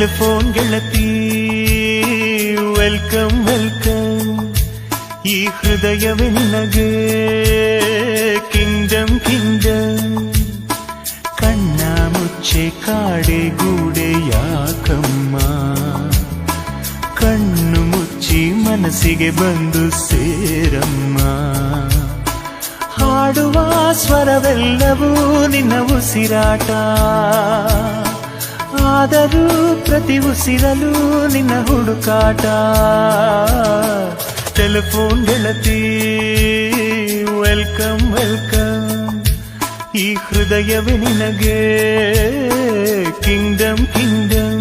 Telephone ಗೆಳತಿ welcome welcome. ಈ ಹೃದಯವೇ ನಿನಗೆ ಕಿಂಗ್ಡಮ್ ಕಿಂಗ್ಡಮ್. ಕಣ್ಣ ಮುಚ್ಚೆ ಕಾಡೆ ಗೂಡೆ ಯಾಕಮ್ಮ, ಕಣ್ಣು ಮುಚ್ಚಿ ಮನಸ್ಸಿಗೆ ಬಂದು ಸೇರಮ್ಮ. ಹಾಡುವ ಸ್ವರವೆಲ್ಲವೂ ನಿನ್ನ ಉಸಿರಾಟ, ಆದರೂ ಪ್ರತಿ ಉಸಿರಲು ನಿನ್ನ ಹುಡುಕಾಟ. ಟೆಲಿಫೋನ್ ಗೆಳತಿ ವೆಲ್ಕಮ್ ವೆಲ್ಕಮ್. ಈ ಹೃದಯವೇ ನಿನಗೆ ಕಿಂಗ್ಡಮ್ ಕಿಂಗ್ಡಮ್.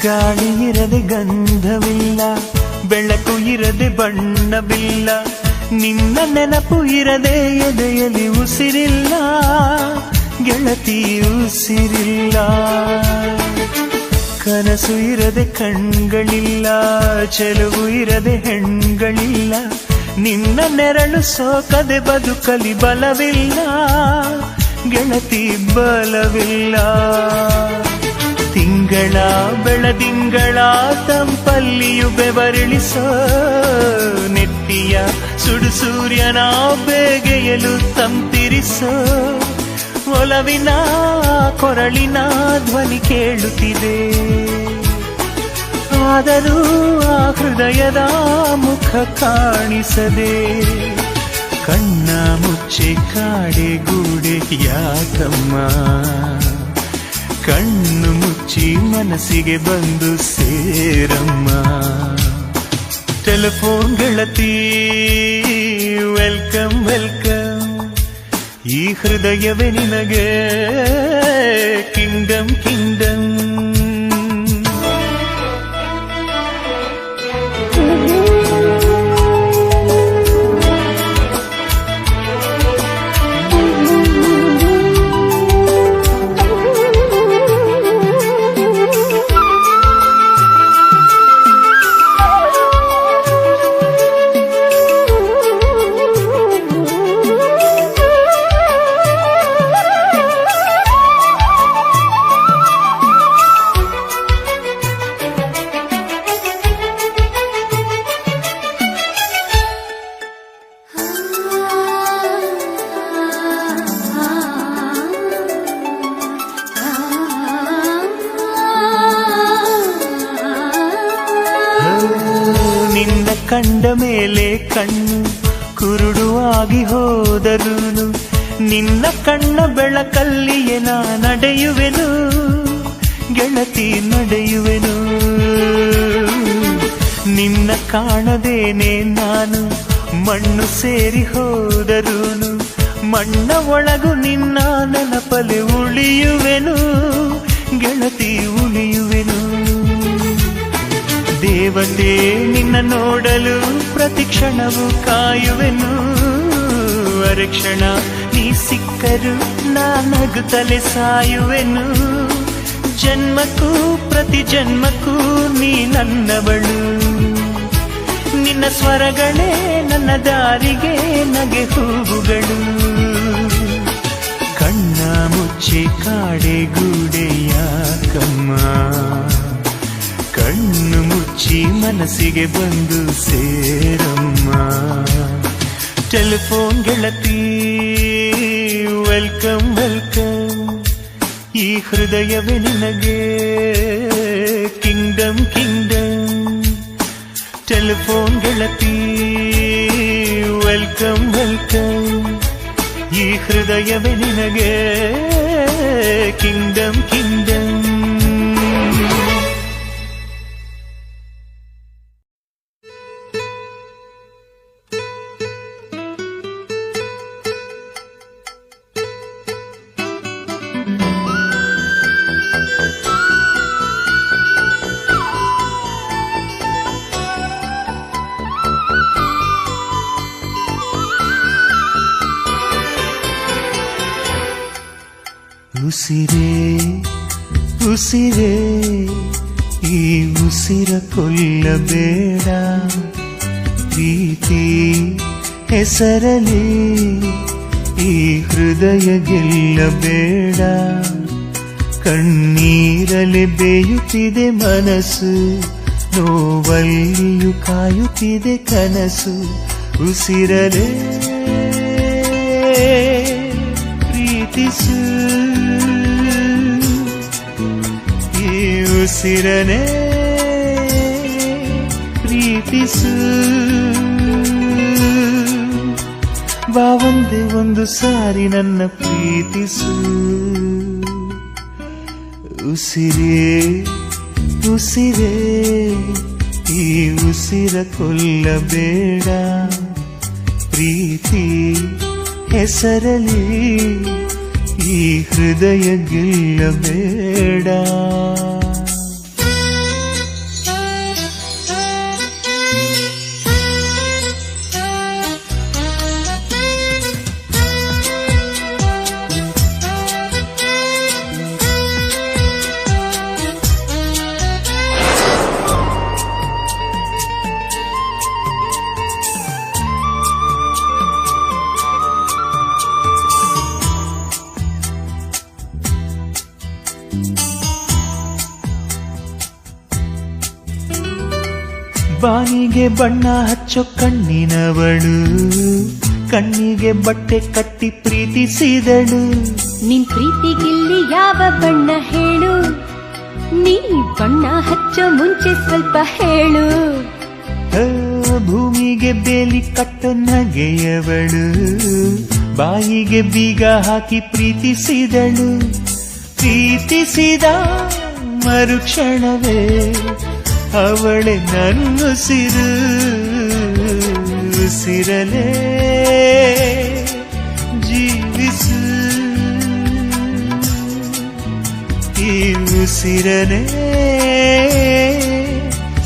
ಗಾಳಿ ಇರದೆ ಗಂಧವಿಲ್ಲ, ಬೆಳಕು ಇರದೆ ಬಣ್ಣವಿಲ್ಲ, ನಿನ್ನ ನೆನಪು ಇರದೆ ಎದೆಯಲ್ಲಿ ಉಸಿರಿಲ್ಲ ಗೆಳತಿ ಉಸಿರಿಲ್ಲ. ಕನಸು ಇರದೆ ಕಣ್ಗಳಿಲ್ಲ, ಚೆಲುವು ಇರದೆ ಹೆಣ್ಗಳಿಲ್ಲ, ನಿನ್ನ ನೆರಳು ಸೋಕದೆ ಬದುಕಲಿ ಬಲವಿಲ್ಲ ಗೆಳತಿ ಬಲವಿಲ್ಲ. ತಿಂಗಳ ಬೆಳದಿಂಗಳ ತಂಪಲ್ಲಿಯು ಬೆವರಿಳಿಸೋ, ನೆತ್ತಿಯ ಸುಡು ಸೂರ್ಯನ ಬೇಗೆಯಲು ತಂಪಿರಿಸೋ. ಒಲವಿನ ಕೊರಳಿನ ಧ್ವನಿ ಕೇಳುತ್ತಿದೆ, ಆದರೂ ಆ ಹೃದಯದ ಮುಖ ಕಾಣಿಸದೆ. ಕಣ್ಣ ಮುಚ್ಚೆ ಕಾಡೆ ಗೂಡೆ ಯಾಕಮ್ಮ, ಕಣ್ಣು ಮುಚ್ಚಿ ಮನಸ್ಸಿಗೆ ಬಂದು ಸೇರಮ್ಮ. ಟೆಲಿಫೋನ್ ಗೆಳತಿ ವೆಲ್ಕಮ್ ವೆಲ್ಕಮ್. ಈ ಹೃದಯವೇ ನಿನಗೆ ಕಿಂಗ್ಡಮ್ ಕಿಂಗ್ಡಮ್. ನಿನ್ನ ಕಂಡ ಮೇಲೆ ಕಣ್ಣು ಕುರುಡುವಾಗಿ ಹೋದರೂನು, ನಿನ್ನ ಕಣ್ಣ ಬೆಳಕಲ್ಲಿಯೇ ನಾ ನಡೆಯುವೆನು ಗೆಳತಿ ನಡೆಯುವೆನು. ನಿನ್ನ ಕಾಣದೇನೆ ನಾನು ಮಣ್ಣು ಸೇರಿ ಹೋದರೂನು, ಮಣ್ಣ ಒಳಗು ನಿನ್ನ ನೆನಪಲೆ ಉಳಿಯುವೆನು ಗೆಳತಿ ಉಳಿಯುವೆನು. ದೇವತೆ ನಿನ್ನ ನೋಡಲು ಪ್ರತಿ ಕ್ಷಣವೂ ಕಾಯುವೆನು, ಅರಕ್ಷಣ ನೀ ಸಿಕ್ಕರು ನಾ ನಗುತ್ತಲೆ ಸಾಯುವೆನು. ಜನ್ಮಕ್ಕೂ ಪ್ರತಿ ಜನ್ಮಕ್ಕೂ ನೀ ನನ್ನವಳು, ನಿನ್ನ ಸ್ವರಗಳೇ ನನ್ನ ದಾರಿಗೆ ನಗೆ ಹೂವುಗಳು. ಕಣ್ಣ ಮುಚ್ಚೆ ಕಾಡೆ ಗೂಡೆ ಯಾಕಮ್ಮ, ಕಣ್ಣು ಮುಚ್ಚಿ ಮನಸ್ಸಿಗೆ ಬಂದು ಸೇರಮ್ಮ. ಟೆಲಿಫೋನ್ ಗೆಳತಿ ವೆಲ್ಕಮ್ ವೆಲ್ಕಮ್. ಈ ಹೃದಯವೇ ನಿನಗೆ ಕಿಂಗ್ಡಮ್ ಕಿಂಗ್ಡಮ್. ಟೆಲಿಫೋನ್ ಗೆಳತಿ ವೆಲ್ಕಮ್ ವೆಲ್ಕಮ್. ಈ ಹೃದಯವೇ ನಿನಗೆ ಕಿಂಗ್ಡಮ್ ಕಿಂಗ್ಡಮ್. ಉಸಿರೇ ಉಸಿರೇ ಈ ಉಸಿರ ಕೊಲ್ಲಬೇಡ, ಪ್ರೀತಿ ಹೆಸರಲಿ ಈ ಹೃದಯ ಗೆಲ್ಲಬೇಡ. ಕಣ್ಣೀರಲಿ ಬೇಯುತ್ತಿದೆ ಮನಸ್ಸು, ನೋವಲ್ಲಿಯೂ ಕಾಯುತ್ತಿದೆ ಕನಸು. ಉಸಿರಲೇ ಪ್ರೀತಿಸು, ಈ ಉಸಿರನೇ ಪ್ರೀತಿಸು. ಬಾ ಒಂದೇ ಒಂದು ಸಾರಿ ನನ್ನ ಪ್ರೀತಿಸು. ಉಸಿರೇ ಉಸಿರೇ ಈ ಉಸಿರ ಕೊಲ್ಲಬೇಡ, ಪ್ರೀತಿ ಹೆಸರಲಿ ಈ ಹೃದಯ ಗೆಲ್ಲಬೇಡ. ಬಾನಿಗೆ ಬಣ್ಣ ಹಚ್ಚೋ ಕಣ್ಣಿನವಳು, ಕಣ್ಣಿಗೆ ಬಟ್ಟೆ ಕಟ್ಟಿ ಪ್ರೀತಿಸಿದಳು. ನಿನ್ ಪ್ರೀತಿಗಿಲ್ಲಿ ಯಾವ ಬಣ್ಣ ಹೇಳು, ನೀ ಬಣ್ಣ ಹಚ್ಚೋ ಮುಂಚೆ ಸ್ವಲ್ಪ ಹೇಳು. ಭೂಮಿಗೆ ಬೇಲಿ ಕಟ್ಟೋ ನಗೆಯವಳು, ಬಾಯಿಗೆ ಬೀಗ ಹಾಕಿ ಪ್ರೀತಿಸಿದಳು. ಪ್ರೀತಿಸಿದ ಮರುಕ್ಷಣವೇ ಅವಳೆ ನನ್ನುಸಿರು. ಉಸಿರಲೇ ಜೀವಿಸು, ಈ ಉಸಿರನೇ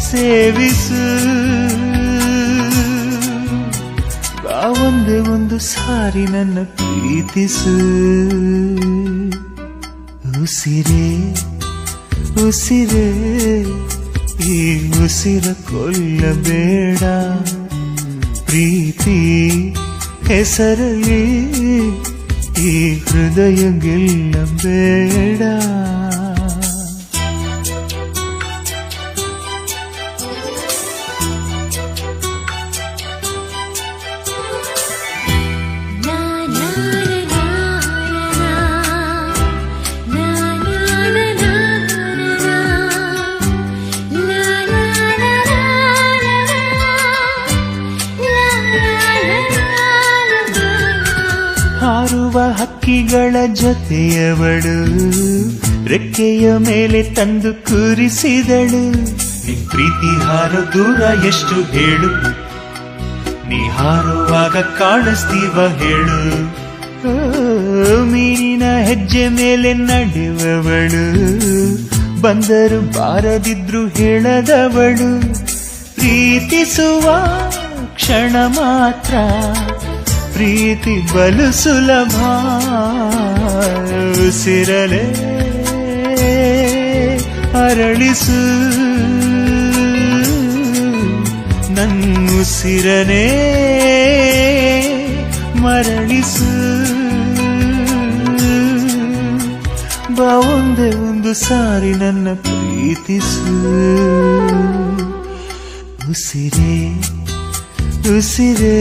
ಸೇವಿಸು. ಬಾ ಒಂದೇ ಒಂದು ಸಾರಿ ನನ್ನ ಪ್ರೀತಿಸು. ಉಸಿರೇ ಉಸಿರೇ ಈ ಉಸಿರ ಕೊಲ್ಲಬೇಡ, ಪ್ರೀತಿ ಹೆಸರಲಿ ಈ ಹೃದಯ ಗೆಲ್ಲಬೇಡ. ಹಾರುವ ಹಕ್ಕಿಗಳ ಜೊತೆಯವಳು, ರೆಕ್ಕೆಯ ಮೇಲೆ ತಂದು ಕೂರಿಸಿದಳು. ನಿನ್ ಪ್ರೀತಿ ಹಾರೋ ದೂರ ಎಷ್ಟು ಹೇಳು, ನೀ ಹಾರುವಾಗ ಕಾಣಿಸ್ತೀವ ಹೇಳು. ಮೀನಿನ ಹೆಜ್ಜೆ ಮೇಲೆ ನಡೆಯುವವಳು, ಬಂದರು ಬಾರದಿದ್ರು ಹೇಳದವಳು. ಪ್ರೀತಿಸುವ ಕ್ಷಣ ಮಾತ್ರ ಪ್ರೀತಿ ಬಲು ಸುಲಭ. ಉಸಿರಲೇ ಅರಳಿಸು, ನನ್ನುಸಿರನೇ ಮರಳಿಸು. ಬಾ ಒಂದೇ ಒಂದು ಸಾರಿ ನನ್ನ ಪ್ರೀತಿಸು. ಉಸಿರೇ ಉಸಿರೇ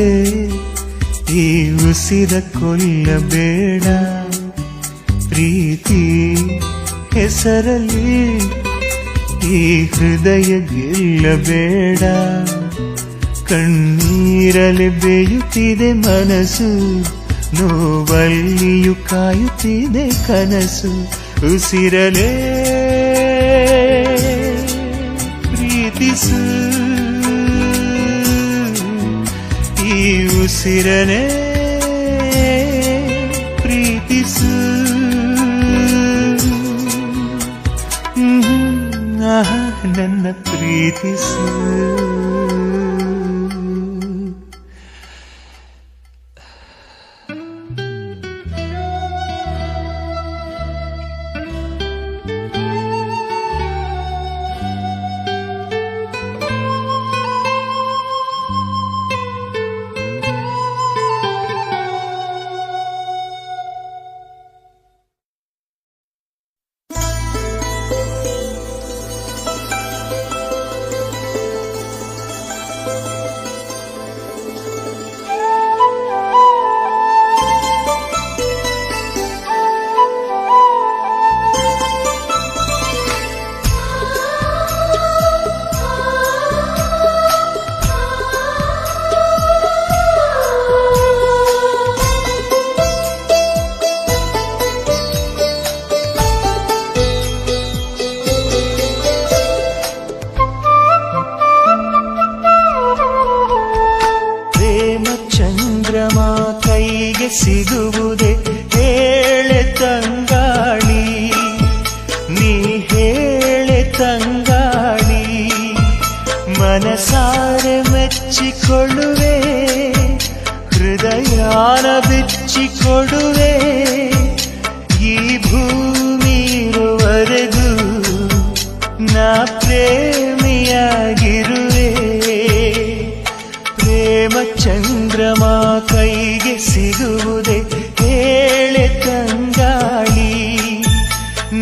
ಈ ಉಸಿರ ಕೊಲ್ಲಬೇಡ, ಪ್ರೀತಿ ಹೆಸರಲಿ ಈ ಹೃದಯ ಗೆಲ್ಲಬೇಡ. ಕಣ್ಣೀರಲಿ ಬೇಯುತ್ತಿದೆ ಮನಸ್ಸು, ನೋವಲ್ಲಿಯೂ ಕಾಯುತ್ತಿದೆ ಕನಸು. ಉಸಿರಲೇ ಪ್ರೀತಿಸು, ಈ ಉಸಿರನೇ ಪ್ರೀತಿಸು. ನನ್ನ ಪ್ರೀತಿಸು. ಚಂದ್ರಮ ಕೈಗೆ ಸಿಗುವುದೇ ಹೇಳೆ ತಂಗಾಳಿ, ನೀ ಹೇಳೆ ತಂಗಾಳಿ. ಮನಸಾರೆ ಮೆಚ್ಚಿಕೊಳ್ಳುವೆ, ಹೃದಯಾನ ಬಿಚ್ಚಿಕೊಡುವೆ. ಈ ಭೂಮಿ ಇರುವರೆಗೂ ನಾ ಪ್ರೇಮಿಯಾಗಿರುವೆ. ಪ್ರೇಮ ಚಂದ್ರಮ ಕೈಗೆ ಸಿಗುವುದೇ ಹೇಳೆ ತಂಗಾಳಿ,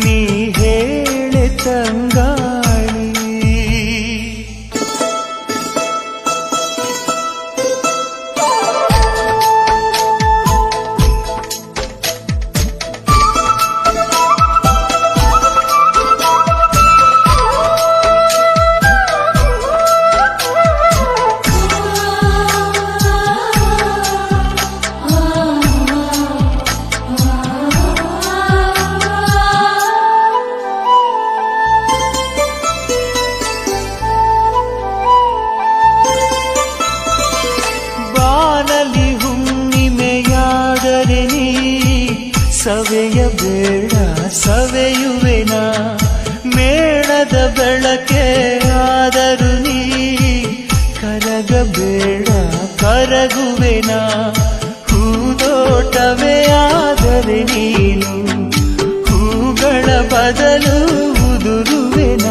ನೀ ಹೇಳೆ ತಂಗಾಳಿ. ಬಾನಲಿ ಹುಣ್ಣಿಮೆಯಾದರೆ ನೀ ಸವೆಯಬೇಡ, ಸವೆಯುವೆನ. ಮೇಣದ ಬೆಳಕೆ ಆದರೂ ನೀ ಕರಗಬೇಡ, ಕರಗುವೆನ. ಹೂದೋಟವೇ ಆದರೆ ನೀನು ಹೂಗಳ ಬದಲು ಉದುರುವೆನ.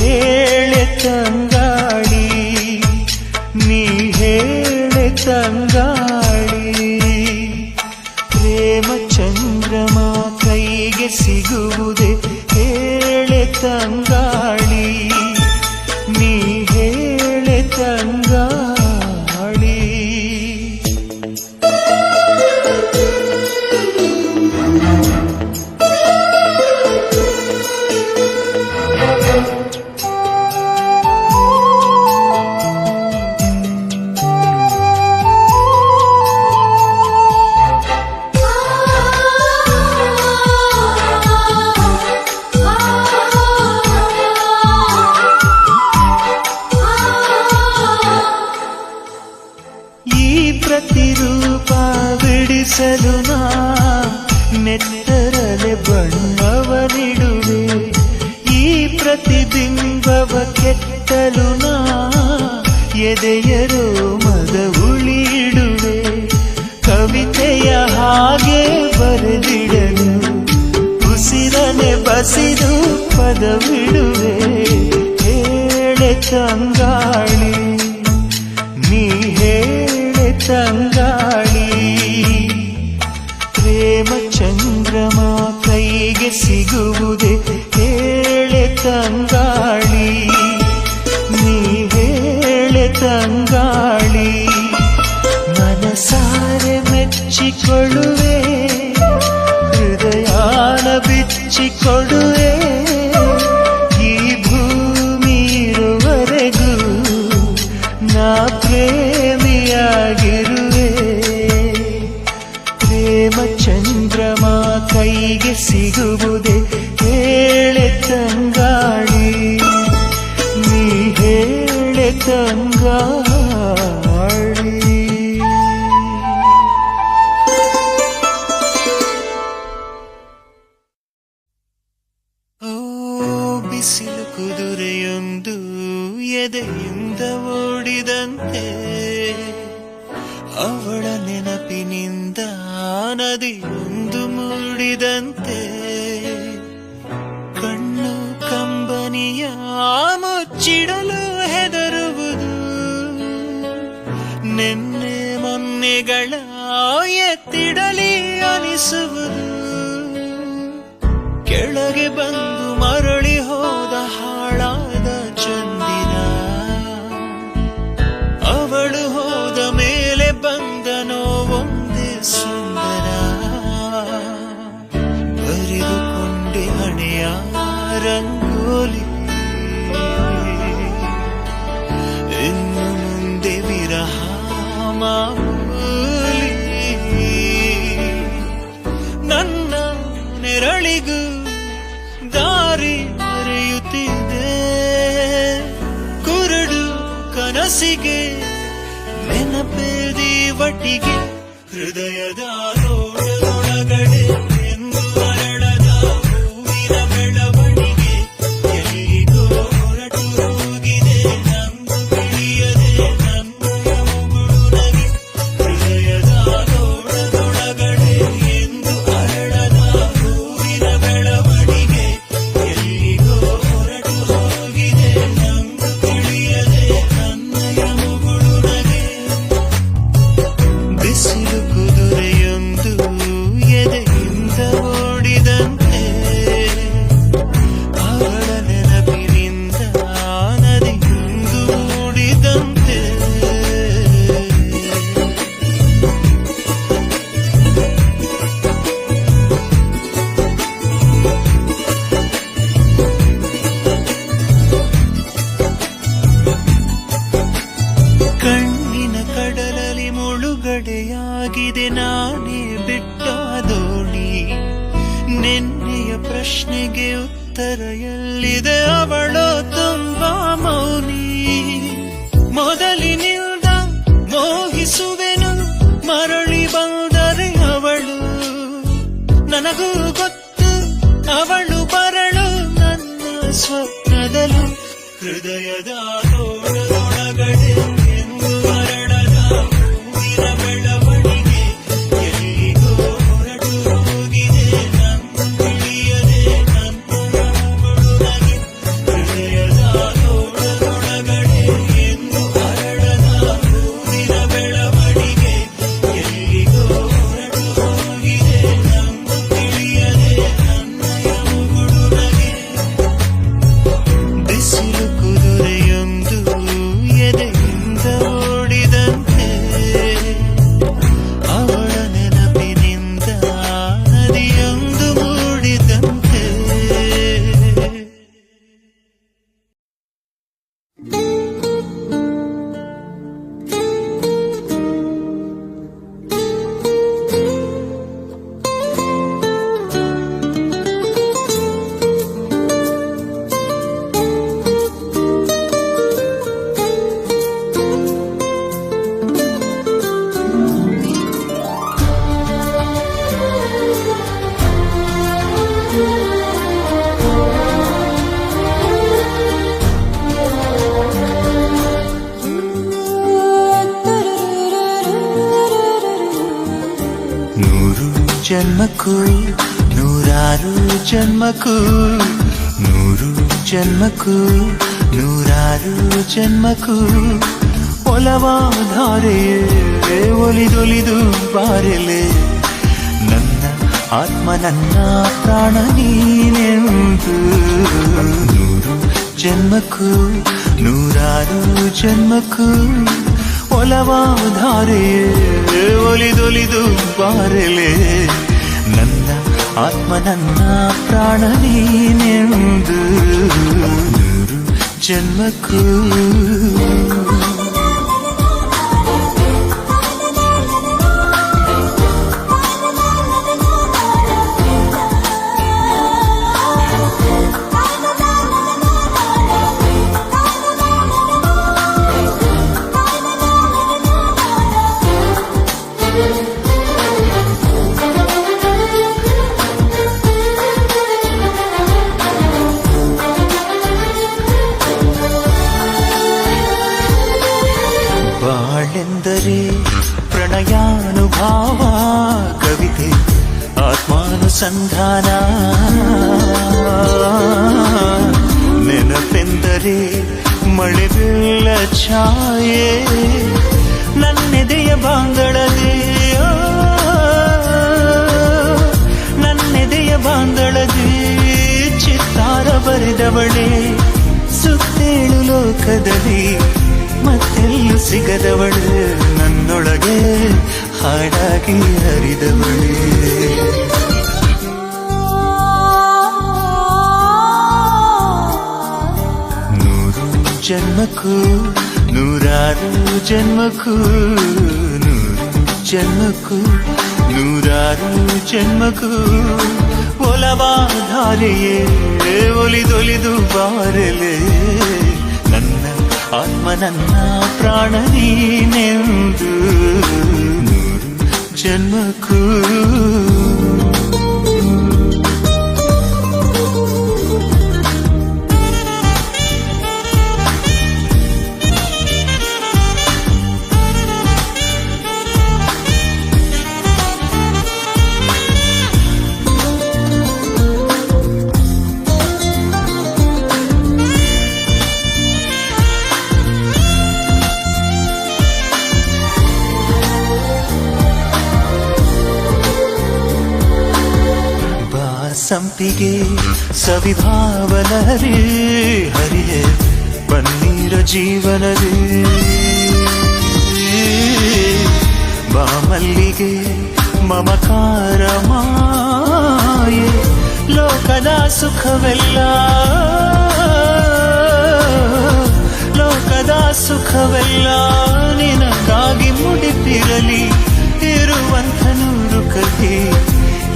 ಹೇಳೆ ತಂಗಾಳಿ, ನೀ ಹೇಳೆ ತಂಗಾಳಿ. ಪ್ರೇಮ ಚಂದ್ರಮ ಕೈಗೆ ಸಿಗುವುದೇ ಹೇಳೆ ತಂಗಾಳಿ, ನೀ ಹೇಳೆ ತಂಗಾಳಿ. ಪ್ರತಿರೂಪ ಬಿಡಿಸಲು ನಾ ನೆತ್ತರಲೆ ಬಣ್ಣವನಿಡುವೆ. ಈ ಪ್ರತಿಬಿಂಬವ ಕೆತ್ತಲು ನಾ ಎದೆಯರೋ ಮದ ಉಳಿಡುವೆ. ಕವಿತೆಯ ಹಾಗೆ ಬರೆದಿಡಲು ಉಸಿರನೆ ಬಸಿದು ಪದವಿಡುವೆ. ಹೇಳೆ ತಂಗಾಳಿ, ನೀ ಹೇಳೆ ತಂಗಾಳಿ. ಪ್ರೇಮ ಚಂದ್ರಮ ಕೈಗೆ ಸಿಗುವುದೇ ಹೇಳೆ ತಂಗಾಳಿ, ನೀ ಹೇಳೆ ತಂಗಾಳಿ. ಮನಸಾರೆ ಮೆಚ್ಚಿಕೊಳ್ಳುವೆ, ಹೃದಯಾನ ಬಿಚ್ಚಿಕೊಡುವೆ. ಈ ಭೂಮಿ ಇರುವರೆಗೂ ನಾ ಪ್ರೇಮಿಯಾಗಿರುವೆ. ಪ್ರೇಮ ಚಂದ್ರಮ ಕೈಗೆ ಸಿಗುವುದೇ ಹೇಳೆ ತಂಗಾಳಿ, ನೀ ಹೇಳೆ ತಂಗಾಳಿ. ಓ ಬಿಸಿಲು ಕುದುರೆಯೊಂದು ಎದೆಯಿಂದ ಓಡಿದಂತೆ, ಅವಳ ನೆನಪಿನಿಂದ ನದಿಯೊಂದು ಮೂಡಿದಂತೆ. ಕಣ್ಣು ಕಂಬನಿಯ ಮುಚ್ಚಿಡಲು ಹೆದರುವುದು, ನಿನ್ನೆ ಮೊನ್ನೆಗಳ ಎತ್ತಿಡಲಿ ಅನಿಸುವುದು. ಕೆಳಗೆ ಬಂದು ಮರಳಿ ಹೋದ ಹಾಳಾದ ಚಂದಿರ, ಅವಳು ಹೋದ ಮೇಲೆ ಬಂದ ನೋವೊಂದೇ ಸುಂದರ. ಬರೆದುಕೊಂಡೆ ಹಣೆಯ ರಂಗೋಲಿ, ಇನ್ನು ಮುಂದೆ ವಿರಹ ಮಾಮೂಲಿ. ನನ್ನ ನೆರಳಿಗೂ ದಾರಿ ಮರೆಯುತ್ತಿದೆ, ಕುರುಡು ಕನಸಿಗೆ ನೆನಪೇ ವಟಿಗೆ ಹೃದಯದ ತೋಟದೊಳಗಡೆ ಎಂದು ಅರಳದ ಹೂವಿನ ಬೆಳವಣಿಗೆ ಎಲ್ಲಿಗೋ ಹೊರಟು ಹೋಗಿದೆ ನಂದು ತಿಳಿಯದೆ ನನ್ನಯ ಮುಗುಳು ನಗೆ ಹೃದಯದ ತೋಟದೊಳಗಡೆ ಎಂದು ಅರಳದ ಹೂವಿನ ಬೆಳವಣಿಗೆ ಎಲ್ಲಿಗೋ ಹೊರಟು ಹೋಗಿದೆ ನಂದು ತಿಳಿಯದೆ ನನ್ನಯ ಮುಗುಳು ನಗೆ ಬಿಸಿಲು ಕುದುರೆಯೊಂದು ಎದೆಯಿಂದ ಓಡಿದಂತೆ ಅವಳ ನೆನಪಿನಿಂದ ನದಿಯೊಂದು ಮೂಡಿದಂತೆ ಕಣ್ಣಿನ ಕಡಲಲ್ಲಿ ಮುಳುಗಡೆಯಾಗಿದೆ ನಾನೇ ಬಿಟ್ಟ ದೋಣಿ ನಿನ್ನೆಯ ಪ್ರಶ್ನೆಗೆ ಉತ್ತರ ಎಲ್ಲಿದೆ ಅವಳು ತುಂಬಾ ಮೌನಿ ಮೊದಲಿನಿಂದ ಮೋಹಿಸುವೆನು ಮರಳಿ ಬಂದರೆ ಅವಳು ನನಗೂ ಗೊತ್ತು ಅವಳು ಬರಳು ನನ್ನ ಸ್ವಪ್ನದಲು ಹೃದಯದ ತೋಟದೊಳಗಡೆ ಎಂದು ಅರಳದ ಹೂವಿನ ಬೆಳವಣಿಗೆ ಎಲ್ಲಿಗೋ ಹೊರಟು ಹೋಗಿದೆ ನಂದು ತಿಳಿಯದೆ ನನ್ನಯ ಮುಗುಳು ನಗೆ ಹೃದಯದ ತೋಟದೊಳಗಡೆ ಎಂದು ಅರಳದ ಹೂವಿನ ಬೆಳವಣಿಗೆ ಎಲ್ಲಿಗೋ ಹೊರಟು ಹೋಗಿದೆ ನಂದು ತಿಳಿಯದೆ ನನ್ನಯ ಮುಗುಳು ನಗೆ ಬಿಸಿಲು ಕುದುರೆಯೊಂದು ಎದೆಯಿಂದ ಓಡಿದಂತೆ ಅವಳ ನೆನಪಿನಿಂದ ನದಿಯೊಂದು ಮೂಡಿದಂತೆ ನೂರು ಜನ್ಮಕ್ಕೂ ನೂರಾರು ಜನ್ಮಕ್ಕೂ ನೂರು ಜನ್ಮಕ್ಕೂ ನೂರಾರು ಜನ್ಮಕ್ಕೂ ಒಲವಾಧಾರೆಯೇ ಒಲಿದೊಲಿದು ಬಾರೆಲೆ ನನ್ನ ಆತ್ಮ ನನ್ನ ಪ್ರಾಣ ನೀನೆಂದು ನೂರು ಜನ್ಮಕ್ಕೂ ನೂರಾರು ಜನ್ಮಕ್ಕೂ ಒಲವಾಧಾರೆಯೇ ಒಲಿದೊಲಿದು ಬಾರೆಲೆ ನನ್ನ ಆತ್ಮ ನನ್ನ ಪ್ರಾಣ ನೀನೆಂದು ನೂರು ಜನ್ಮಕ್ಕೂ ಬಾಳೆಂದರೆ ಪ್ರಣಯಾನುಭಾವ ಕವಿತೆ ಆತ್ಮಾನುಸಂಧಾನ ನೆನಪೆಂದರೆ ಮಳೆ ಬೀಳ ಛಾಯೆ ನನ್ನೆದೆಯ ಬಾಂಗಳದೆ ನನ್ನೆದೆಯ ಬಾಂಗಳದೆ ಚಿತ್ತಾರ ಬರೆದವಳೆ ಸುತ್ತೇಳು ಲೋಕದಲ್ಲಿ ಮತ್ತೆಲ್ಲೂ ಸಿಗದವಳು ನನ್ನೊಳಗೆ ಹಾಡಾಗಿ ಹರಿದವಳೆ ನೂರು ಜನ್ಮಕ್ಕೂ ನೂರಾರು ಜನ್ಮಕ್ಕೂ ನೂರು ಜನ್ಮಕ್ಕೂ ನೂರಾರು ಜನ್ಮಕ್ಕೂ ಒಲವಾಧಾರೆಯೇ ಒಲಿದೊಲಿದು ಬಾರಲೆ ನನ್ನ ಆತ್ಮ ನನ್ನ ಪ್ರಾಣ ನೀನೆಂದು ಜನ್ಮಕ್ಕೂ ಸಂಪಿಗೆ ಸವಿಭಾವನರೇ ಹರಿಯೇ ಪನ್ನೀರ ಜೀವನವೇ ಬಾಮಲ್ಲಿಗೆ ಮಮಕಾರ ಮಾಯೆ ಲೋಕದ ಸುಖವೆಲ್ಲ ಲೋಕದ ಸುಖವೆಲ್ಲ ನಿನಗಾಗಿ ಮುಡಿಪಿರಲಿ ಇರುವಂಥ ನೂರು ಕಥೆ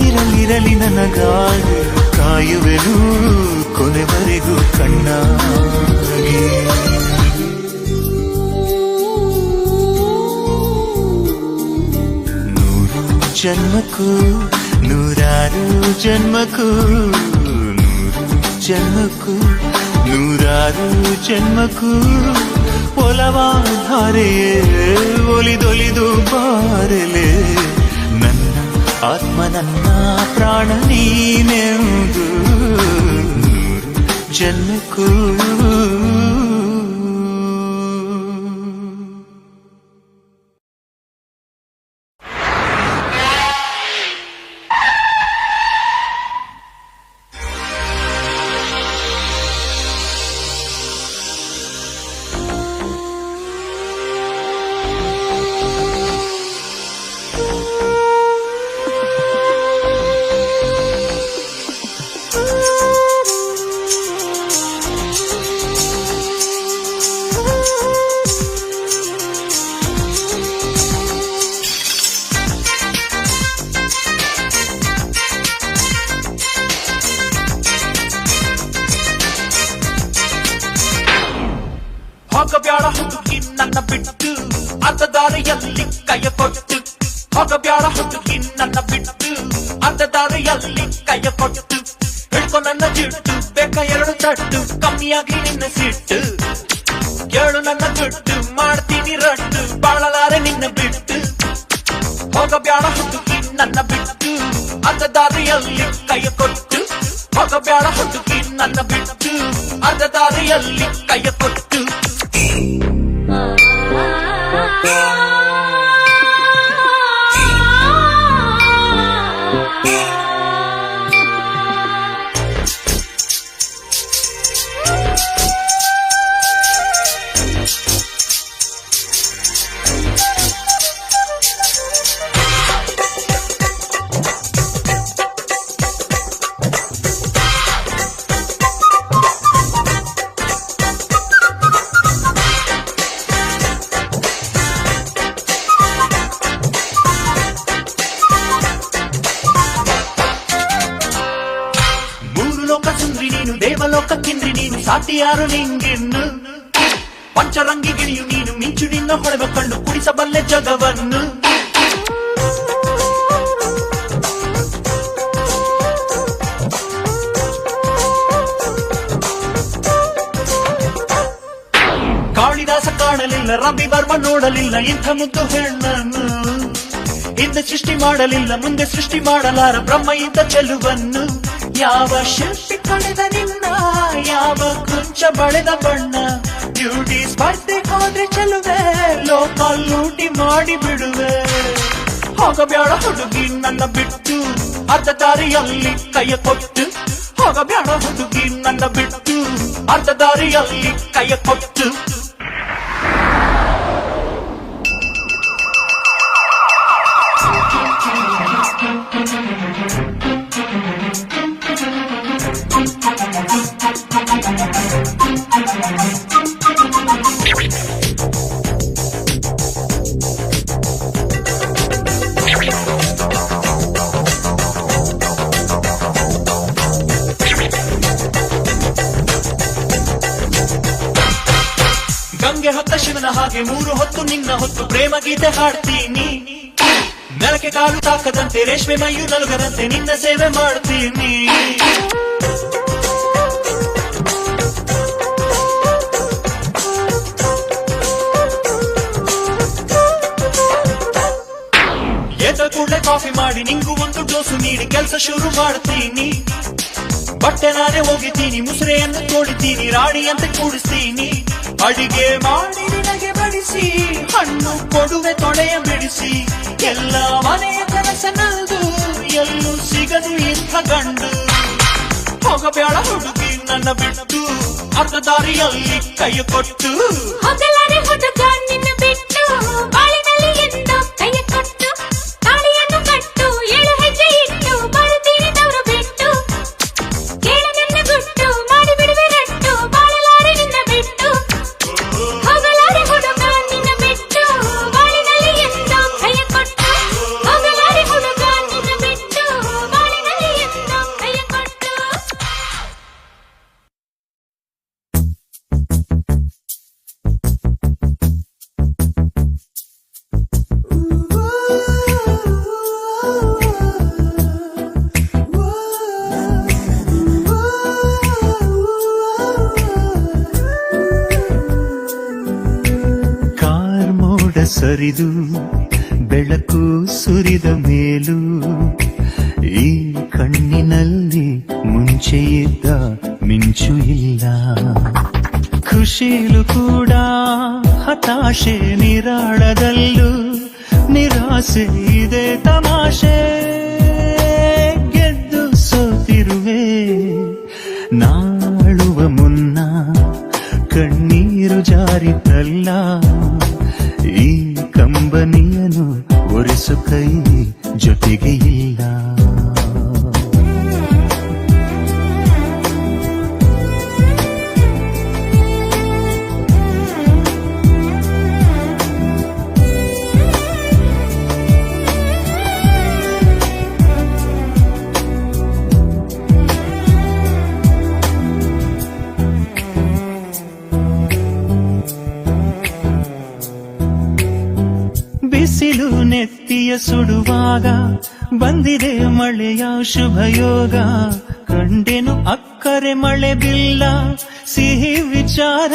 ಇರಲಿರಲಿ ನನಗಾಗಿ ಕಾಯುವೆನು ಕೊನೆವರೆಗೂ ಕಣ್ಣಾಗಿ ನೂರು ಜನ್ಮಕ್ಕೂ ನೂರಾರು ಜನ್ಮಕ್ಕೂ ನೂರು ಜನ್ಮಕ್ಕೂ ನೂರಾರು ಜನ್ಮಕ್ಕೂ ಒಲವಾಧಾರೆಯೇ ಒಲಿದೊಲಿದು ಬಾರಲೆ ನನ್ನ ಆತ್ಮ ನನ್ನ ಪ್ರಾಣ ನೀನೆಂದು ನೂರು ಜನ್ಮಕ್ಕೂ ಹೋಗಬ್ಯಾಡ ಹುಡುಗಿ ನನ್ನ ಬಿಟ್ಟು ಅರ್ಧ ದಾರಿಯಲ್ಲಿ ಕೈಯ ಕೊಟ್ಟು ಹೋಗಬ್ಯಾಡ ಹುಡುಗಿ ನನ್ನ ಬಿಟ್ಟು ಅರ್ಧ ದಾರಿಯಲ್ಲಿ ಕೈಯ ಕೊಟ್ಟು ಹಿಡ್ಕೊ ನನ್ನ ಜಿಟ್ಟು ಬೇಕ ಎರಡು ತಟ್ಟು ಕಮ್ಮಿಯಾಗಿ ನಿನ್ನ ಸಿಟ್ಟು ಕೇಳು ನನ್ನ ದುಡ್ಡು ಮಾಡ್ತೀನಿ ರಟ್ಟು ಬಾಳಲಾರೆ ನಿನ್ನ ಬಿಟ್ಟು ಹೋಗಬ್ಯಾಡ ಹುಡುಗಿ ನನ್ನ ಬಿಟ್ಟು ಅರ್ಧ ದಾರಿಯಲ್ಲಿ ಕೈಯ ಕೊಟ್ಟು ಹೋಗಬ್ಯಾಡ ಹುಡುಗಿ ನನ್ನ ಬಿಟ್ಟು ಅರ್ಧ ದಾರಿಯಲ್ಲಿ ಕೈಯ ಕೊಟ್ಟು ನೀನು ದೇವಲೋಕ ಕಿಂದ್ರಿ ನೀನು ಸಾಟಿ ಯಾರು ನಿಂಗಿನ್ನು ಪಂಚರಂಗಿ ಗಿಳಿಯು ನೀನು ಮಿಂಚು ನಿನ್ನ ಹೊಳೆವ ಕಣ್ಣು ಕುಡಿಸಬಲ್ಲೆ ಜಗವನ್ನು ಕಾಳಿದಾಸ ಕಾಣಲಿಲ್ಲ ರವಿವರ್ಮ ನೋಡಲಿಲ್ಲ ಇಂಥ ಮುದ್ದು ಹೆಣ್ಣನ್ನು ಹಿಂದೆ ಸೃಷ್ಟಿ ಮಾಡಲಿಲ್ಲ ಮುಂದೆ ಸೃಷ್ಟಿ ಮಾಡಲಾರ ಬ್ರಹ್ಮ ಇದ್ದ ಚೆಲುವನ್ನು ಯಾವ ಶಿಲ್ಪಿ ಕಳೆದ ನಿನ್ನ ಯಾವ ಕುಂಚ ಬಳೆದ ಬಣ್ಣ ಬ್ಯೂಟಿ ಸ್ಪರ್ಧೆ ಹೋದ್ರೆ ಚೆಲುವೆ ಲೋಕ ಲೂಟಿ ಮಾಡಿ ಬಿಡುವೆ ಹೋಗಬ್ಯಾಡ ಹುಡುಗಿ ನನ್ನ ಬಿಟ್ಟು ಅರ್ಧ ದಾರಿಯಲ್ಲಿ ಕೈಯ ಕೊಟ್ಟು ಹೋಗಬ್ಯಾಡ ಹುಡುಗಿ ನನ್ನ ಬಿಟ್ಟು ಅರ್ಧ ದಾರಿಯಲ್ಲಿ ಕೈಯ ಕೊಟ್ಟು ಗಂಗೆ ಹೊತ್ತ ಶಿವನ ಹಾಗೆ ಮೂರು ಹೊತ್ತು ನಿನ್ನ ಹೊತ್ತು ಪ್ರೇಮ ಗೀತೆ ಹಾಡ್ತೀನಿ ನೆಲಕ್ಕೆ ಕಾಲು ತಾಕದಂತೆ ರೇಷ್ಮೆ ಮೈಯು ನಲುಗದಂತೆ ನಿನ್ನ ಸೇವೆ ಮಾಡ್ತೀನಿ. ಎದ್ದ ಕೂಡಲೇ ಕಾಫಿ ಮಾಡಿ ನಿಂಗೂ ಒಂದು ಡೋಸು ನೀಡಿ ಕೆಲಸ ಶುರು ಮಾಡ್ತೀನಿ. ಬಟ್ಟೆ ನಾನೇ ಹೋಗಿದ್ದೀನಿ, ಮುಸುರೆಯನ್ನು ತೋಡಿತೀನಿ, ರಾಣಿಯಂತೆ ಕೂಡಿಸ್ತೀನಿ. ಅಡಿಗೆ ಮಾಡಿ ನಿನಗೆ ಬಡಿಸಿ, ಹಣ್ಣು ಕೊಡುವೆ ತೊಡೆಯ ಬಿಡಿಸಿ. ಎಲ್ಲ ಮನೆಯ ಕನಸನದು, ಎಲ್ಲೂ ಸಿಗದು ಇಂಥ ಗಂಡು. ಹೋಗಬೇಡ ಹುಡುಗಿ ನನ್ನ ಬಿಟ್ಟು, ಅರ್ಧ ದಾರಿಯಲ್ಲಿ ಕೈ ಕೊಟ್ಟು. ಹೋಗಲಾರೆ ಹುಡುಗ ನಿನ್ನ ಬಿಟ್ಟು, ಬಾಳಿನಲ್ಲಿ ಎಂದು ಕೈ ಕೊಟ್ಟು. ತಾಳಿಯನ್ನು ಕಟ್ಟು, 7 ಹೆಜ್ಜೆ ಇಟ್ಟು, ಬಾಳುತ್ತೀನಿ ದೂರ ಬಿಟ್ಟು. ಕೇಳ ನಿನ್ನ ಗುಟ್ಟು, ಮಾಡಿ ಬಿಡುವೆ ರಟ್ಟು, ಬಾಳಲಾರೆ ನಿನ್ನ ಬಿಟ್ಟು. ಹೋಗಲಾರೆ ಹುಡುಗ ನಿನ್ನ ಬಿಟ್ಟು, ಬಾಳಿನಲ್ಲಿ ಎಂದು ಕೈ ಕೊಟ್ಟು. ಹೋಗಲಾರೆ ಹುಡುಗ ನಿನ್ನ ಬಿಟ್ಟು, ಬಾಳಿನಲ್ಲಿ ಎಂದು ಕೈ ಕೊಟ್ಟು. ಕಾರ್ಮೋಡ ಸರಿದು ಬೆಳಕು ಸುರಿದ ಮೇಲೂ ಈ ಕಣ್ಣಿನಲ್ಲಿ ಮುಂಚೆ ಇದ್ದ ಮಿಂಚು ಇಲ್ಲ. ಖುಷಿಲು ಕೂಡ ಹತಾಶೆ, ನಿರಾಳದಲ್ಲೂ ನಿರಾಸೆ ಇದೆ ತಮಾಷೆ. ಗೆದ್ದು ಸೋತಿರುವೆ ನಾಳುವ ಮುನ್ನ ಕಣ್ಣೀರು ಜಾರಿತಲ್ಲ. ಈ ಕಂಬನಿಯನು ಒರೆಸು ಕೈ ಜೊತೆಗೆ ಇಲ್ಲ. ಬಿಸಿಲು ನೆತ್ತಿಯ ಸುಡುವಾಗ ಬಂದಿದೆ ಮಳೆಯ ಶುಭಯೋಗ. ಕಂಡೆನು ಅಕ್ಕರೆ ಮಳೆ ಬಿಲ್ಲ, ಸಿಹಿ ವಿಚಾರ.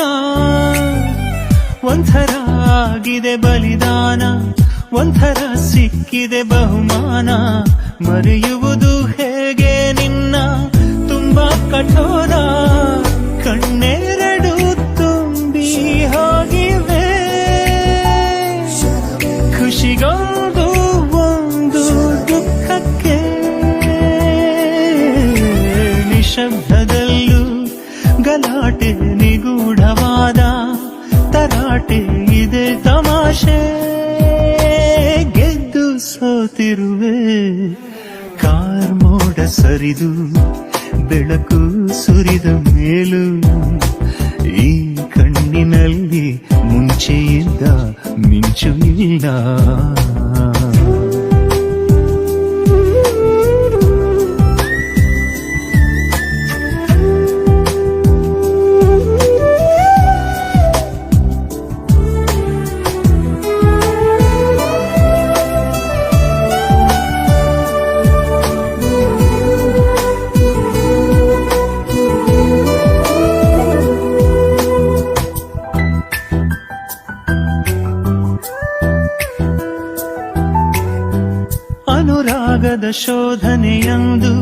ಒಂಥರ ಆಗಿದೆ ಬಲಿದಾನ, ಒಂಥರ ಸಿಕ್ಕಿದೆ ಬಹುಮಾನ. ಮರೆಯುವುದು ಹೇಗೆ ನಿನ್ನ ತುಂಬಾ ಕಠೋರ. ಕಣ್ಣೆರಡು ತುಂಬಿ ಹೋಗಿವೆ, ಖುಷಿಗೊಂದು ಒಂದು ದುಃಖಕ್ಕೆ. ನಿಶಬ್ದದಲ್ಲೂ ಗಲಾಟೆ, ನಿಗೂಢವಾದ ತರಾಟೆ ಇದೆ ತಮಾಷೆ. ಗೆದ್ದು ಸೋತಿರುವೆ ಕಾರ್ಮೋಡ ಸರಿದು ಬೆಳಕು ಸುರಿದ ಮೇಲೂ ಈ ಕಣ್ಣಿನಲ್ಲಿ ಮುಂಚೆ ಇದ್ದ ಮಿಂಚು ಇಲ್ಲ. ಅನುರಾಗದ ಶೋಧನೆಯಂದು,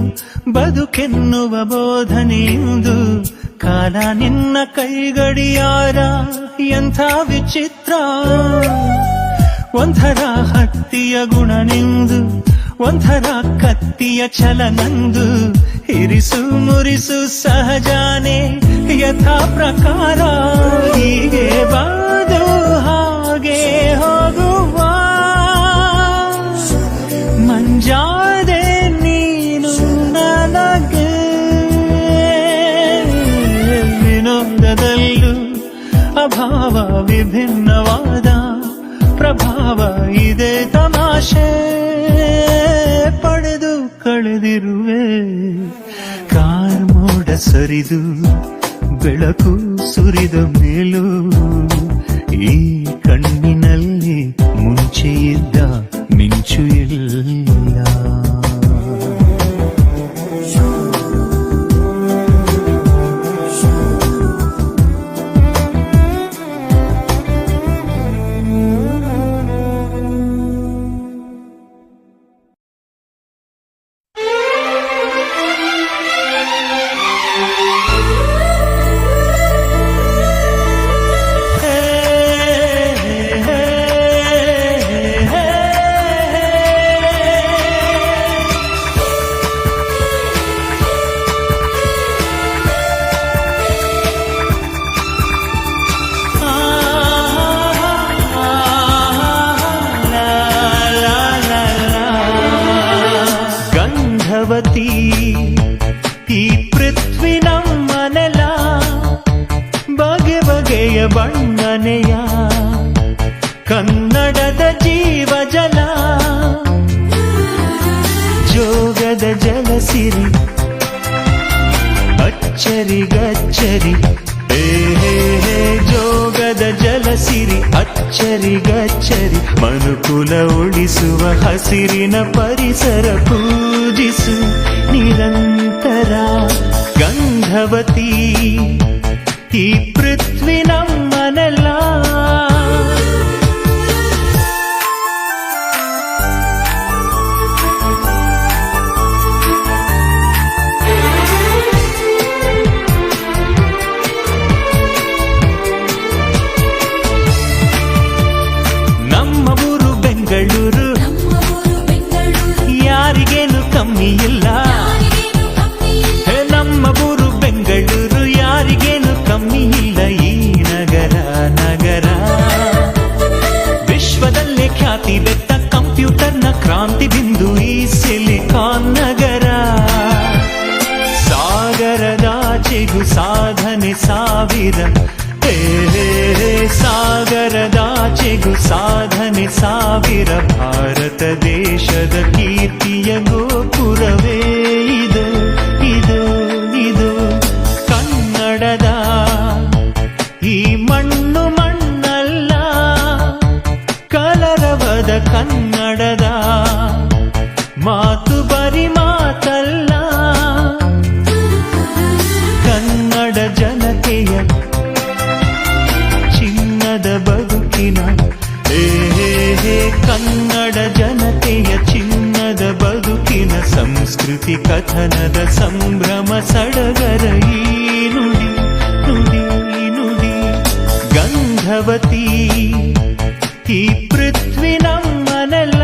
ಬದುಕೆನ್ನುವ ಬೋಧನೆಯಂದು. ಕಾಲ ನಿನ್ನ ಕೈಗಡಿಯಾರ ಎಂಥ ವಿಚಿತ್ರ. ಒಂಥರ ಹತ್ತಿಯ ಗುಣ ನಿಂದು, ಒಂಥರ ಕತ್ತಿಯ ಛಲ ನಂದು. ಇರಿಸು ಮುರಿಸು ಸಹಜಾನೆ ಯಥಾ ಪ್ರಕಾರ. ಹೀಗೆ ಬಾದು ಹಾಗೆ ಹೋಗುವ ಮಂಜಾದೆ ನೀನು ನನಗೆ. ವಿನೋದದಲ್ಲೂ ಅಭಾವ, ವಿಭಿನ್ನವಾದ ಪ್ರಭಾವ ಇದೆ ತಮಾಷೆ. ಪಡೆದು ಕಳೆದಿರುವೆ ಕಾರ್ಮೋಡ ಸರಿದು ಬೆಳಕು ಸುರಿದ ಮೇಲೂ ಈ ಕಣ್ಣಿನಲ್ಲಿ ಮುಂಚೆ ಇದ್ದ ಮಿಂಚು ಇಲ್ಲ. ಕನ್ನಡದ ಜೀವ ಜಲ ಜೋಗದ ಜಲಸಿರಿ ಅಚ್ಚರಿಗಚ್ಚರಿ ಹೇ ಜೋಗದ ಜಲಸಿರಿ ಅಚ್ಚರಿಗಚ್ಚರಿ ಮನುಕುಲ ಉಳಿಸುವ ಹಸಿರಿನ ಪರಿಸರ ಪೂಜಿಸು ನಿರಂತರ ಗಂಧವತಿ ಈ ಪೃಥ್ವಿ ನಮ್ಮನೆಲ್ಲ ನಮ್ಮ ಊರು ಬೆಂಗಳೂರು ಯಾರಿಗೇನು ಕಮ್ಮಿ ಇಲ್ಲ ಹೇ ನಮ್ಮ ಊರು ಬೆಂಗಳೂರು ಯಾರಿಗೇನು ಕಮ್ಮಿ ಇಲ್ಲ ಈ ನಗರ ನಗರ ವಿಶ್ವದಲ್ಲೇ ಖ್ಯಾತಿ ಬೆತ್ತ ಕಂಪ್ಯೂಟರ್ನ ಕ್ರಾಂತಿ ಬಿಂದು ಈ ಸಿಲಿಕಾನ್ ನಗರ ಸಾಗರದಾಚೆಗೂ ಸಾಧನೆ ಸಾವಿರ ಸಾಗರದಾಚೆಗೂ ಸಾಧನೆ ಸಾವಿರ ಭಾರತ ದೇಶದ ಕೀರ್ತಿಯ ಗೋಪುರವೇ ಇದು ಇದು ಇದು ಕನ್ನಡದ ಈ ಮಣ್ಣು ಮಣ್ಣಲ್ಲ ಕಲರವದ ಕನ್ನಡದ ಮಾತು ಬರಿ ಮಾತಲ್ಲ ಕನ್ನಡ ಜನತೆಯ ಚಿನ್ನದ ಬದುಕಿನ ಕನ್ನಡ ಜನತೆಯ ಚಿನ್ನದ ಬದುಕಿನ ಸಂಸ್ಕೃತಿ ಕಥನದ ಸಂಭ್ರಮ ಸಡಗರ ಈ ನುಡಿ ನುಡಿ ನುಡಿ ಗಂಧವತಿ ಈ ಪೃಥ್ವಿ ನಮ್ಮನೆಲ್ಲ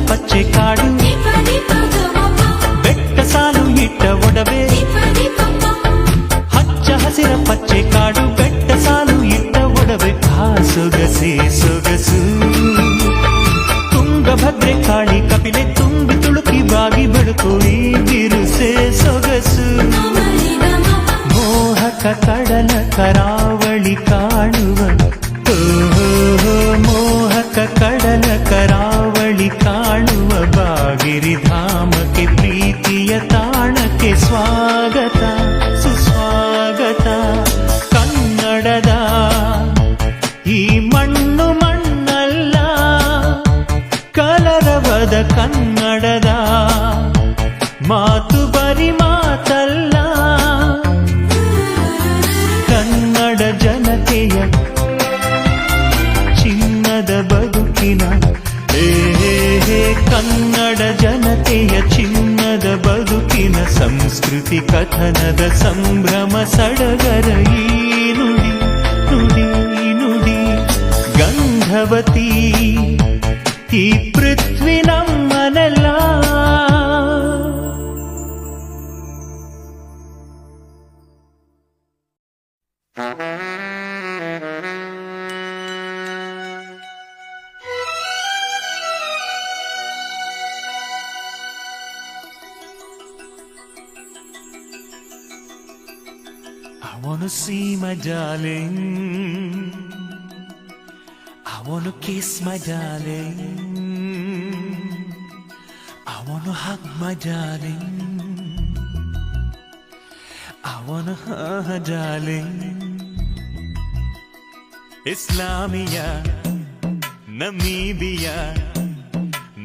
ಪಚ್ಚೆ ಕಾಡು ಬೆಟ್ಟ ಸಾಲು ಇಟ್ಟ ಒಡವೆ ಹಚ್ಚ ಹಸಿರ ಪಚ್ಚೆ ಕಾಡು ಬೆಟ್ಟ ಸಾಲು ಇಟ್ಟ ಒಡವೆ ಆ ಸೊಗಸೆ ಸೊಗಸು ತುಂಗಭದ್ರೆ ಕಾಳಿ ಕಪಿಲೆ ತುಂಬಿ ತುಳುಕಿ ಬಾಗಿ ಬೆಳಕು ಈ ಬಿರುಸೆ ಸೊಗಸು ಮೋಹಕ ಕಡಲ ಕರಾವಳಿ ಕಾಣುವ ಮೋಹಕ ಕಡಲ ಕರಾವಳಿ ಕಾಣುವ ಬಾಗಿರಿಧಾಮಕ್ಕೆ ಪ್ರೀತಿಯ ತಾಣಕ್ಕೆ ಸ್ವಾಗತ ಸುಸ್ವಾಗತ ಕನ್ನಡದ ಈ ಮಣ್ಣು ಮಣ್ಣಲ್ಲ ಕಲರವದ ಕನ್ನಡದ ಮಾತು ಬರಿ ಮಾತಲ್ಲ ಕನ್ನಡ ಜನತೆಯ ಚಿನ್ನದ ಬದುಕಿನ ಕನ್ನಡ ಜನತೆಯ ಚಿನ್ನದ ಬದುಕಿನ ಸಂಸ್ಕೃತಿ ಕಥನದ ಸಂಭ್ರಮ ಸಡಗರ ಈ ನುಡಿ ನುಡಿ ನುಡಿ ಗಂಧವತಿ ಈ ಪೃಥ್ವಿ ನಮ್ಮನೆಲ್ಲ I wanna see my darling. I wanna kiss my darling. I wanna hug my darling. I wanna hug her darling. Islamia, Namibia,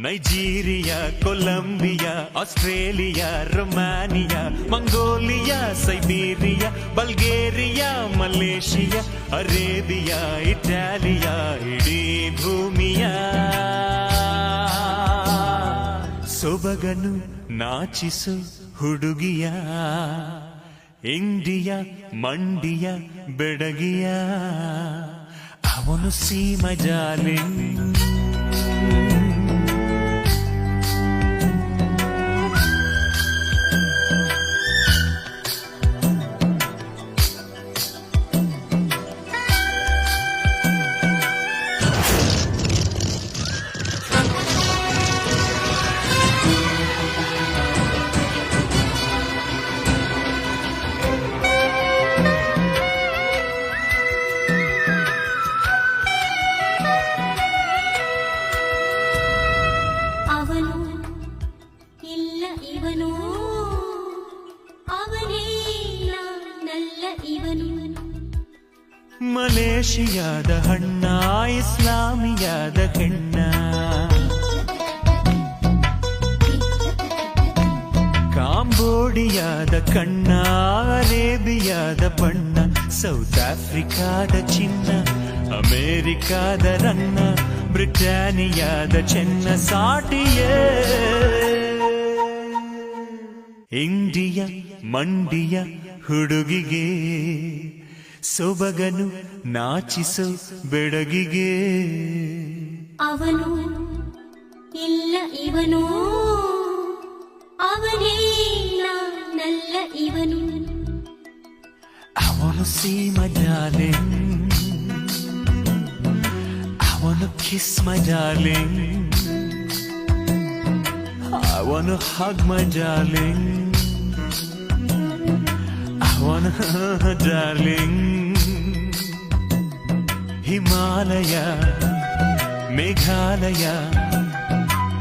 Nigeria, Colombia, Australia, Romania, Mongolia, Siberia, Bulgaria, Malaysia, Arabia, Italia, ಇಡೀ ಭೂಮಿಯ ಸೊಬಗನು ನಾಚಿಸು ಹುಡುಗಿಯ, India, ಮಂಡಿಯ, ಬೆಡಗಿಯ. I wanna see my darling. ಇವನು ಅವನೇನ ನಲ್ಲ ಇವನು ಮಲೇಷಿಯಾದ ಹಣ್ಣ ಇಸ್ಲಾಮಿಯಾದ ಹೆಣ್ಣ ಕಾಂಬೋಡಿಯಾದ ಕಣ್ಣ ಅರೇಬಿಯಾದ ಬಣ್ಣ ಸೌತ್ ಆಫ್ರಿಕಾದ ಚಿನ್ನ ಅಮೇರಿಕಾದ ರನ್ನ ಬ್ರಿಟಾನಿಯಾದ ಚೆನ್ನ ಸಾಟಿಯೇ ಇಂಡಿಯ ಮಂಡಿಯ ಹುಡುಗಿಗೆ ಸೊಬಗನು ನಾಚಿಸೋ ಬೆಡಗಿಗೆ ಅವನು ಇಲ್ಲ ಇವನು ಅವನೇನ ನಲ್ಲ ಇವನು I wanna see my darling, I wanna kiss my darling, I wanna hug my darling, I wanna darling. Himalaya, Meghalaya,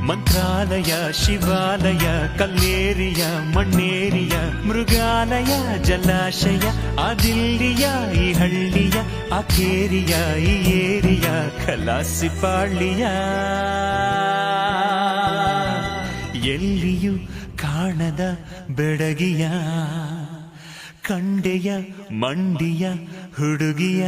ಮಂತ್ರಾಲಯ ಶಿವಾಲಯ ಕಲ್ಲೇರಿಯ ಮಣ್ಣೇರಿಯ ಮೃಗಾಲಯ ಜಲಾಶಯ ಆ ದಿಲ್ಲಿಯ ಈ ಹಳ್ಳಿಯ ಆ ಕೇರಿಯ ಈ ಏರಿಯ ಖಲಾಸಿಪಾಳ್ಳಿಯ ಎಲ್ಲಿಯೂ ಕಾಣದ ಬೆಡಗಿಯ ಕಂಡೆಯ ಮಂಡಿಯ ಹುಡುಗಿಯ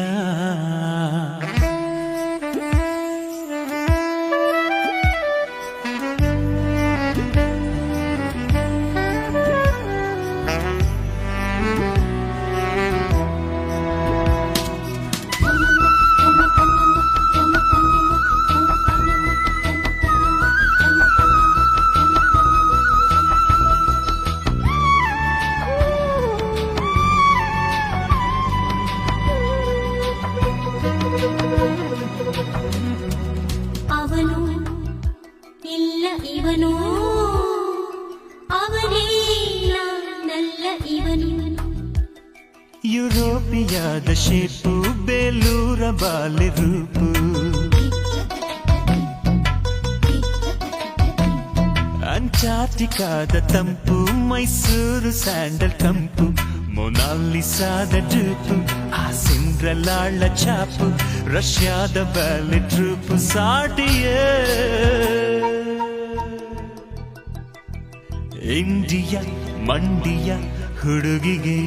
ಅವನು ಇಲ್ಲ ಇವನು ಅವನೇನ ನಲ್ಲ ಇವನು ಯುರೋಪಿಯಾದ ಶೇಪು ಬೇಲೂರ ಬಾಲೆ ರೂಪು ಅಂಟಾರ್ಟಿಕಾದ ತಂಪು ಮೈಸೂರು ಸ್ಯಾಂಡಲ್ ಕಂಪು ಮೊನಾಲಿಸಾದ ಡ್ರೂಪು ಆ ಸಿಂಡ್ರಲಾಳ ಚಾಪು ರಷ್ಯಾದ ಬ್ಯಾಲೆ ಟ್ರೂಪು ಸಾಟಿಯೇ ಇಂಡಿಯ ಮಂಡಿಯ ಹುಡುಗಿಗೆ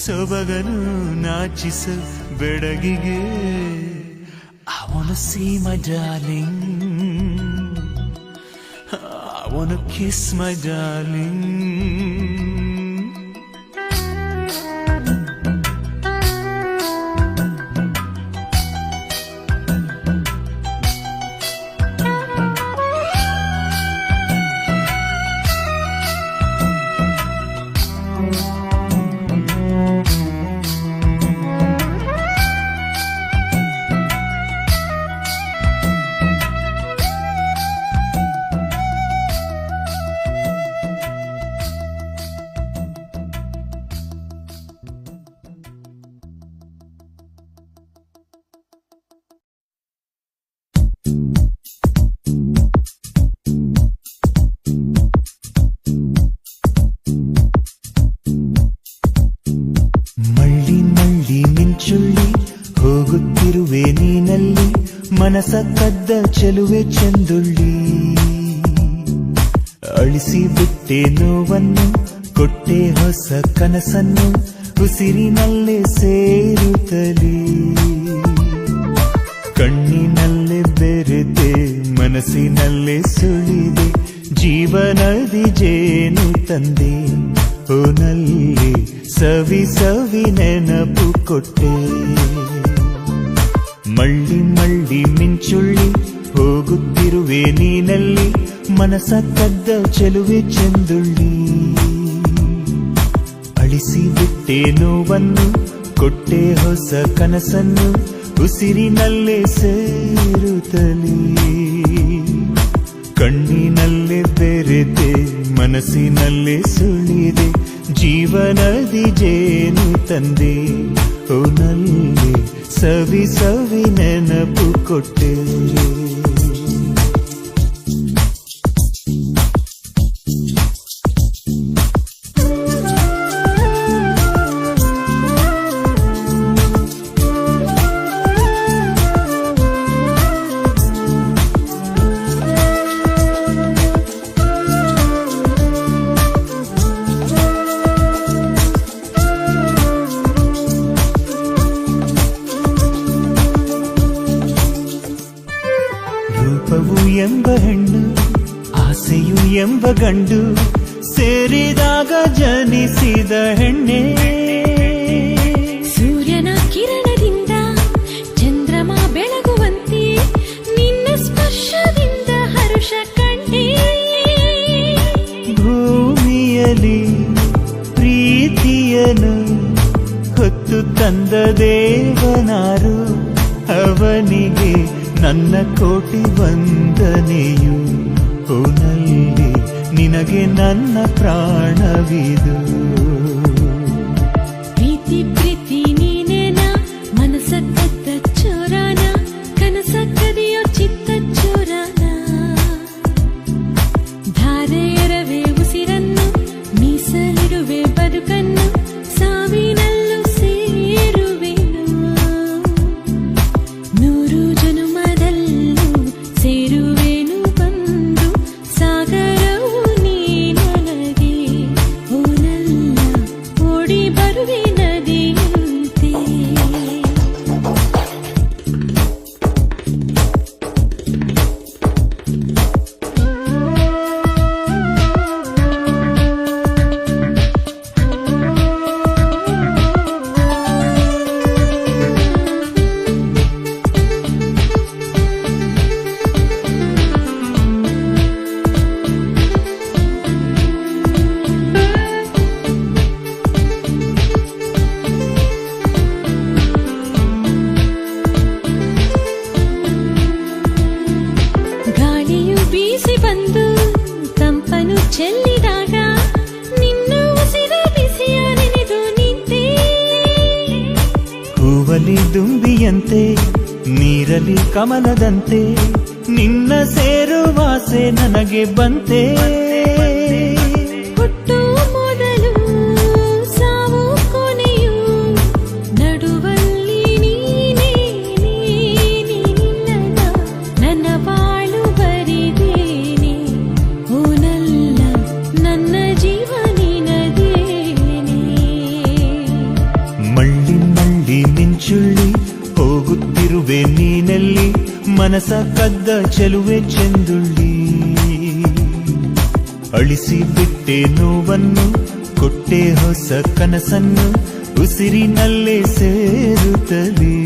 ಸೊಬಗನು ನಾಚಿಸ ಬೆಡಗಿಗೆ I wanna see my darling, I wanna kiss my darling. ಮಳ್ಳಿ ಮಳ್ಳಿ ಮಿಂಚುಳ್ಳಿ ಹೋಗುತ್ತಿರುವೆ ನೀನಲ್ಲಿ ಮನಸ ಕದ್ದ ಚೆಲುವೆ ಚಂದುಳ್ಳಿ ಅಳಿಸಿ ಬಿಟ್ಟೆ ನೋವನ್ನು ಕೊಟ್ಟೆ ಹೊಸ ಕನಸನ್ನು ಉಸಿರಿನಲ್ಲೇ ಸೇರುತ್ತಲೇ ಕಣ್ಣಿನಲ್ಲೇ ಬೆರೆತೆ ಮನಸ್ಸಿನಲ್ಲೇ ಸುಳಿದೆ ಜೀವನದಿ ಜೇನು ತಂದೆ ಓನಲ್ಲಿ ಸವಿ ಸವಿ ನೆನಪು ಕೊಟ್ಟೆ ಮಳ್ಳಿ ಮಳ್ಳಿ ಮಿಂಚುಳ್ಳಿ ಹೋಗುತ್ತಿರುವೆ ನೀನಲ್ಲಿ ಮನಸ ಕದ್ದ ಚೆಲುವೆ ಚಂದುಳ್ಳಿ ಅಳಿಸಿ ಬಿಟ್ಟೆ ನೋವನ್ನು ಕೊಟ್ಟೆ ಹೊಸ ಕನಸನ್ನು ಉಸಿರಿನಲ್ಲೇ ಸೇರುತ್ತಲೇ ಕಣ್ಣಿನಲ್ಲೇ ಬೆರೆತೆ ಮನಸ್ಸಿನಲ್ಲೇ ಸುಳಿದೆ ಜೀವನದಿ ಜೇನು ತಂದೆ ಓನಲ್ಲಿ ಸವಿ ಸವಿ ನೆನಪು ಕೊಟ್ಟೆ ಗಂಡು ಸೇರಿದಾಗ ಜನಿಸಿದ ಹೆಣ್ಣೆ. ಸೂರ್ಯನ ಕಿರಣದಿಂದ ಚಂದ್ರಮ ಬೆಳಗುವಂತೆ ನಿನ್ನ ಸ್ಪರ್ಶದಿಂದ ಹರುಷ ಕಂಡೆ. ಭೂಮಿಯಲ್ಲಿ ಪ್ರೀತಿಯನು ಹೊತ್ತು ತಂದ ದೇವನಾರು, ಅವನಿಗೆ ನನ್ನ ಕೋಟಿ ವಂದನೆಯು. ಓನಲ್ಲಿ ನಿನಗೆ ನನ್ನ ಪ್ರಾಣವಿದು. ಪ್ರೀತಿ ಪ್ರೀತಿ ನೀನೇನ ಮನಸ ಕದ್ದ ಚೋರಾನ, ಕನಸ ಕದಿಯೋ ಚಿತ್ತ ಚೋರಾನ. ಧಾರೆ ಎರವೆ ಉಸಿರನ್ನು ಮೀಸಲಿಡುವೆ ಬದುಕನ್ನು, ಸಾವಿನಲ್ಲೂ ಸೇರುವೆನು. 100 ಜನುಮದಲ್ಲೂ ಸೇರುವೆನು ಬಂದು, ಸಾಗರವು ನೀ ನನಗೆ. ಓನಲ್ಲ ಓಡಿ ಬರುವೆ ನದಿಯಂತೆ. ಗಾಳಿಯು ಬೀಸಿ ಬಂದು ತಂಪನು ಚೆಲ್ಲಿದಾಗ ನಿನ್ನ ಉಸಿರ ಬಿಸಿಯ ನೆನೆದು ನಿಂತೆ. ಹೂವಲಿ ದುಂಬಿಯಂತೆ ನೀರಲಿ ಕಮಲದಂತೆ, ನಿನ್ನ ಸೇರುವಾಸೆ ನನಗೆ ಬಂತೆ. ಹುಟ್ಟು ಮೊದಲು ಸಾವು ಕೊನೆಯು ನಡುವಲ್ಲಿ ನೀನೇ. ನಿನ್ನದ ನನ್ನ ಬಾಳು ಬರಿದೇನೆ. ಓನಲ್ಲ ನನ್ನ ಜೀವ ನಿನದೇನೆ. ಮಳ್ಳಿ ಮಳ್ಳಿ ಮಿಂಚುಳ್ಳಿ ಹೋಗುತ್ತಿರುವೆ ನೀನಲ್ಲಿ, ಮನಸ ಕದ್ದ ಚೆಲುವೆ ಚೆಂದುಳ್ಳಿ. ಅಳಿಸಿ ಬಿಟ್ಟೆ ನೋವನ್ನು, ಕೊಟ್ಟೆ ಹೊಸ ಕನಸನ್ನು, ಉಸಿರಿನಲ್ಲೇ ಸೇರುತ್ತಲೇ.